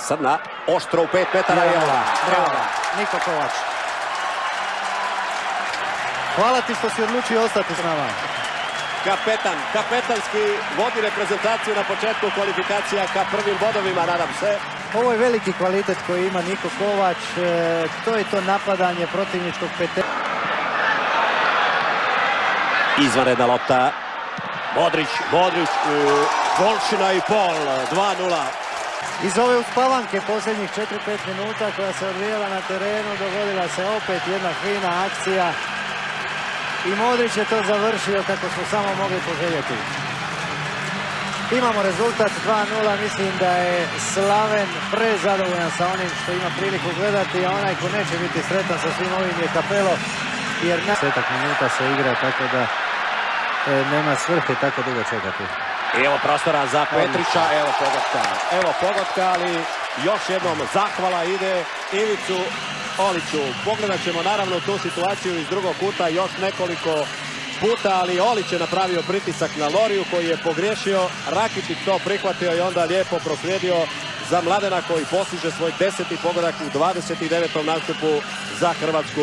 Srna, oštro u 5 metara. Bravo, Niko Kovač. Hvala ti što si odlučio ostati s nama. Kapetanski vodi reprezentaciju na početku kvalifikacija ka prvim bodovima, nadam se. Ovo je veliki kvalitet koji ima Niko Kovač. To je to napadanje protivničkog pete. Izvanredna lopta. Modrić, golčina i pol, 2:0. Iz ove uspavanke posljednjih 4-5 minuta koja se odvijala na terenu dogodila se opet jedna fina akcija. I Modrić je to završio kako smo samo mogli poželjeti. Imamo rezultat 2:0, mislim da je Slaven prezadovoljan sa onim što ima priliku gledati, a onaj ko neće biti sretan sa svim ovim je Capello, jer na 10 minuta se igra, tako da nema svrhe tako dugo čekati. I evo prostora za Petrića, evo pogotka, ali još jednom zahvala ide Ivicu Oliću. Pogledat ćemo naravno tu situaciju iz drugog kuta još nekoliko puta, ali Olić je napravio pritisak na Loriju koji je pogriješio. Rakitić to prihvatio i onda lijepo proslijedio za Mladena koji postiže svoj 10. pogodak u 29. nastupu za Hrvatsku.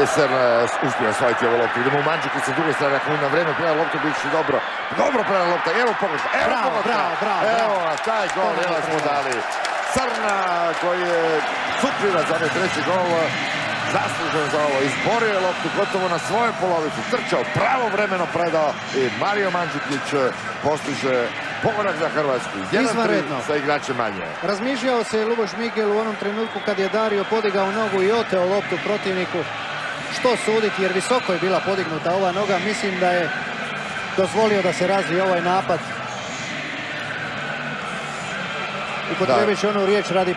Eser uspio osvojiti ovu loptu. Idemo u Mandžuku sa druge strane, ako na vreme prema loptu bići dobro. Dobro prema lopta, evo pogotka, evo taj gol, evo smo dali. Srna koji je supljiva za onaj treći gol, zaslužen za ovo. Izborio je loptu gotovo na svojoj polovici, trčao, pravovremeno predao i Mario Mandžukić postiže pogodak za Hrvatsku. 1-3 sa igračem manje. Razmišljao se je Luboš Miguel u onom trenutku kad je Dario podigao nogu i oteo loptu protivniku. Što suditi, jer visoko je bila podignuta ova noga. Mislim da je dozvolio da se razvije ovaj napad. Upotrebit ću onu riječ radi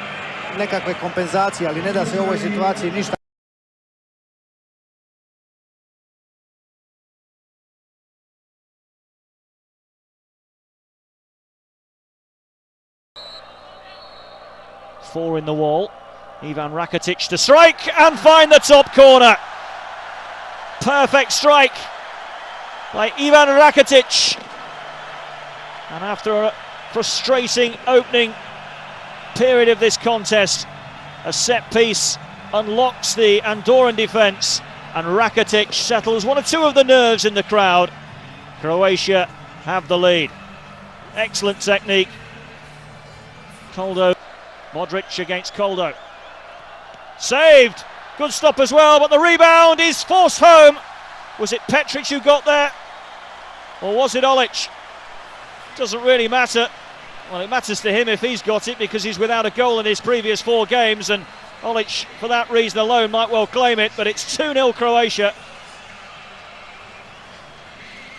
nekakve kompenzacije, ali ne da se u ovoj situaciji ništa. Four in the wall. Ivan Rakitic to strike and find the top corner. Perfect strike by Ivan Rakitic. And after a frustrating opening period of this contest, a set piece unlocks the Andorran defence and Rakitic settles one or two of the nerves in the crowd. Croatia have the lead. Excellent technique. Koldo. Modric against Koldo. Saved! Good stop as well, but the rebound is forced home. Was it Petric who got there? Or was it Olic? Doesn't really matter. Well, it matters to him if he's got it because he's without a goal in his previous 4 games, and Olic, for that reason alone, might well claim it, but it's 2-0 Croatia.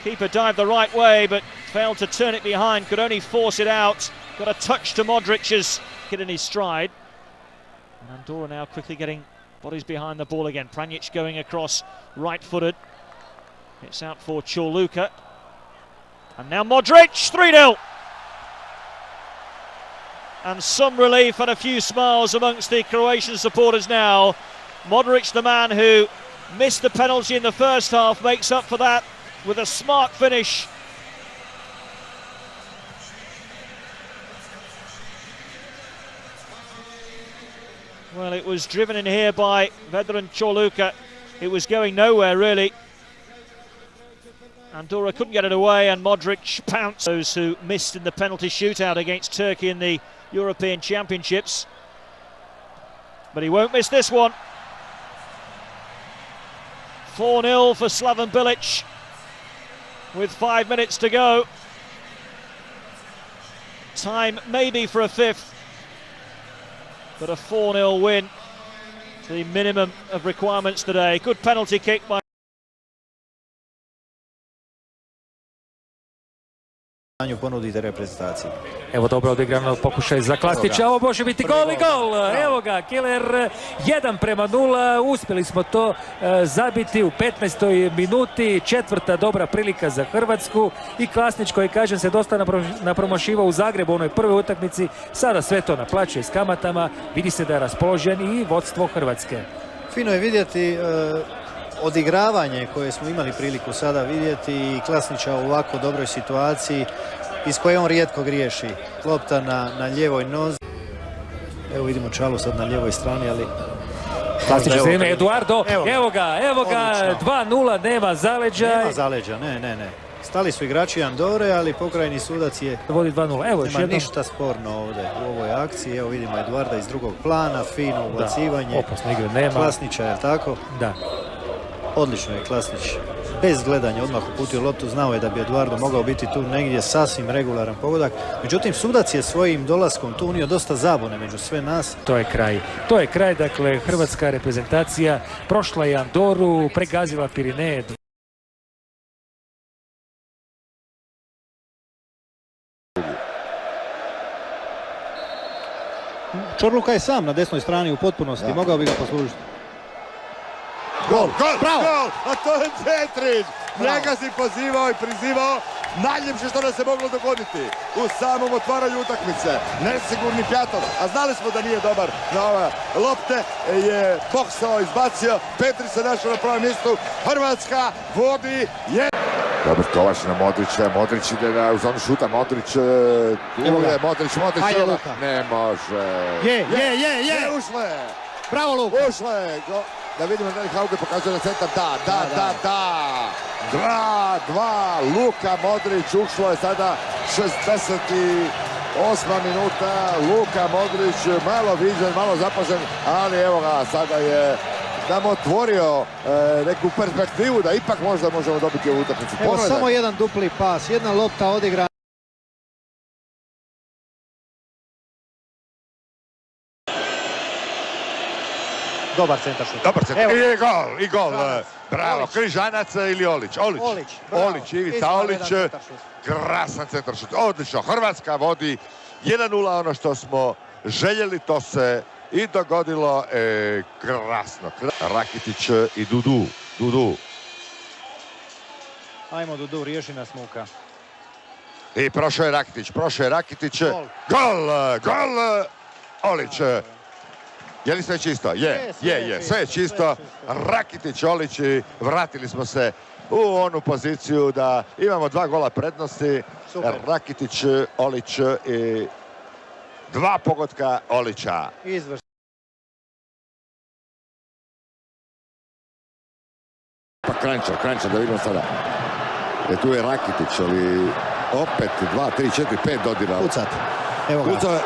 Keeper dived the right way, but failed to turn it behind, could only force it out. Got a touch to Modric's in his stride. And Andorra now quickly getting bodies behind the ball again. Pranjic going across right-footed. It's out for Čoluka. And now Modric, 3-0. And some relief and a few smiles amongst the Croatian supporters now. Modric, the man who missed the penalty in the first half, makes up for that with a smart finish. Well, it was driven in here by veteran Čoluka. It was going nowhere, really. Andorra couldn't get it away, and Modric pounced those who missed in the penalty shootout against Turkey in the European Championships. But he won't miss this one. 4-0 for Slaven Bilic with 5 minutes to go. Time maybe for a fifth. But a 4-0 win, the minimum of requirements today. Good penalty kick by ponudite reprezentaciji. Evo dobro odigrano pokušaj za Klasnića, ovo može biti gol i gol. Evo ga, Killer 1-0, uspjeli smo to zabiti u 15. minuti, 4. dobra prilika za Hrvatsku i Klasnić koji, kažem, se dosta napromašivao u Zagrebu u onoj prvoj utakmici, sada sve to naplaćuje s kamatama, vidi se da je raspoložen i vodstvo Hrvatske. Fino je vidjeti odigravanje koje smo imali priliku sada vidjeti i Klasnića u ovako dobroj situaciji iz koje on rijetko griješi. Lopta na lijevoj nozi. Evo vidimo Čalu sad na lijevoj strani, ali... Klasnić se ime Eduardo, evo ga, 2-0, nema zaleđa. Nema zaleđa, ne. Stali su igrači Andore, ali pokrajni sudac je... Vodi 2-0, evo još Nema jednom. ništa sporno ovdje u ovoj akciji. Evo vidimo Eduarda iz drugog plana, fino ubacivanje. Opasne igre nema. Klasnića, je li tako? Da. Odlično je Klasnić. Bez gledanja odmah uputio loptu, znao je da bi Eduardo mogao biti tu negdje sasvim regularan pogodak. Međutim, sudac je svojim dolaskom tu unio dosta zabune među sve nas. To je kraj, dakle, hrvatska reprezentacija prošla je Andoru, pregazila Pirineje. Čorluka je sam na desnoj strani u potpunosti, mogao bi ga poslužiti. Gol! Bravo! Gol! A to je Petrić! Njega si pozivao i prizivao. Najljepše što nam se moglo dogoditi u samom otvaranju utakmice. Nesigurni Pjatov, a znali smo da nije dobar na ove lopte, je boksao, izbacio. Petrić se našao na pravom mjestu. Hrvatska vodi Dobar Kovač na Modrića, Modrić ide u zonu šuta, Modrić, Modrić, Ajde, Luka. ne može. Je, Ušlo je, bravo Luka. ušlo je. Da vidimo da li Hauge pokazuje na centar, da. 2-2, Luka Modrić, ušlo je sada 68. minuta, Luka Modrić, malo viđen, malo zapažen, ali evo ga, sada je nam otvorio neku perspektivu da ipak možda možemo dobiti ovu utakmicu. Evo samo jedan dupli pas, jedna lopta odigra. Dobar centaršut. Dobar centar. I gol. Bravo. Križanac ili Olić? Olić, Ivica Olić. Krasan centaršut. Odlično. Hrvatska vodi 1-0, ono što smo željeli, to se i dogodilo. Krasno. Rakitić i Dudu. Ajmo Dudu, riješi nas muka. I prošao je Rakitić. Gol! Olić. Je li sve čisto? Je. Sve je čisto. Rakitić, Olić, vratili smo se u onu poziciju da imamo 2 gola prednosti. Super. Rakitić, Olić i 2 pogotka Olića. Izvrsno. Pa Kranjčar, da vidimo sada. Tu je Rakitić, ali opet 2, 3, 4, 5 dodira. Pucat. Evo ga. To je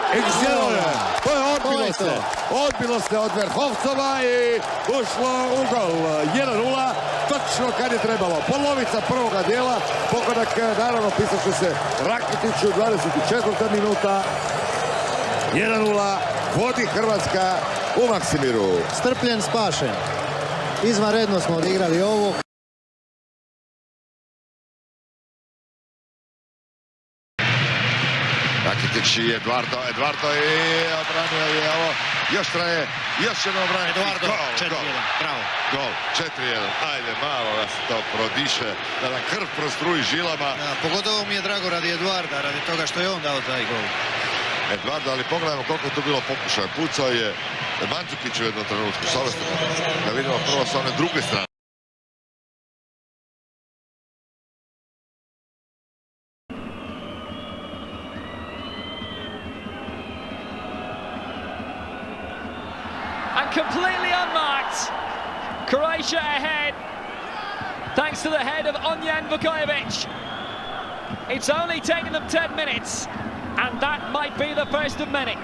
odbilo se od Verhovcova i ušlo u gol. 1-0, točno kad je trebalo. Polovica prvoga dijela, pogodak naravno pisaše se Rakitiću, 24. minuta. 1-0, vodi Hrvatska u Maksimiru. Strpljen, spašen. Izvanredno smo odigrali ovo. Rakitić i Eduardo i obranio je ovo. Još traje, još jedno obranio. Eduardo, 4-1, bravo. Gol, 4-1. Ajde, malo da se to prodiše, da nam krv prostruji žilama. Pogotovo mi je drago radi Eduarda, radi toga što je on dao taj gol. Eduardo, ali pogledajmo koliko je to bilo pokušaja. Pucao je Mandžukić u jednom trenutku. Da vidimo prvo sa one druge strane. And completely unmarked. Croatia ahead, thanks to the head of Onyan Vukojevic. It's only taken them 10 minutes, and that might be the first of many.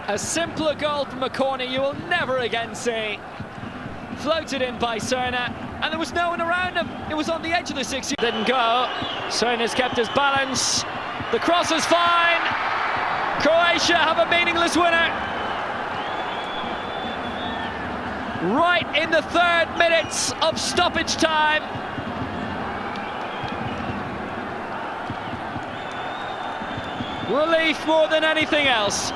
A simpler goal from a corner you will never again see. Floated in by Cerna, and there was no one around him. It was on the edge of the 6. Didn't go. Cerna's kept his balance. The cross is fine. Croatia have a meaningless winner. Right in the 3rd minutes of stoppage time. Relief more than anything else.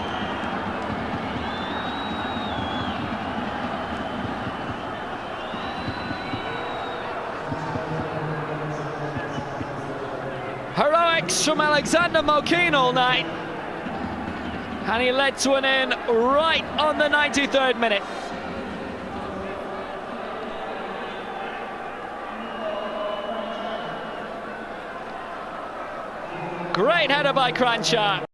strikes from Alexander Mokin all night. And he led to an in right on the 93rd minute. Great header by Kranjčar.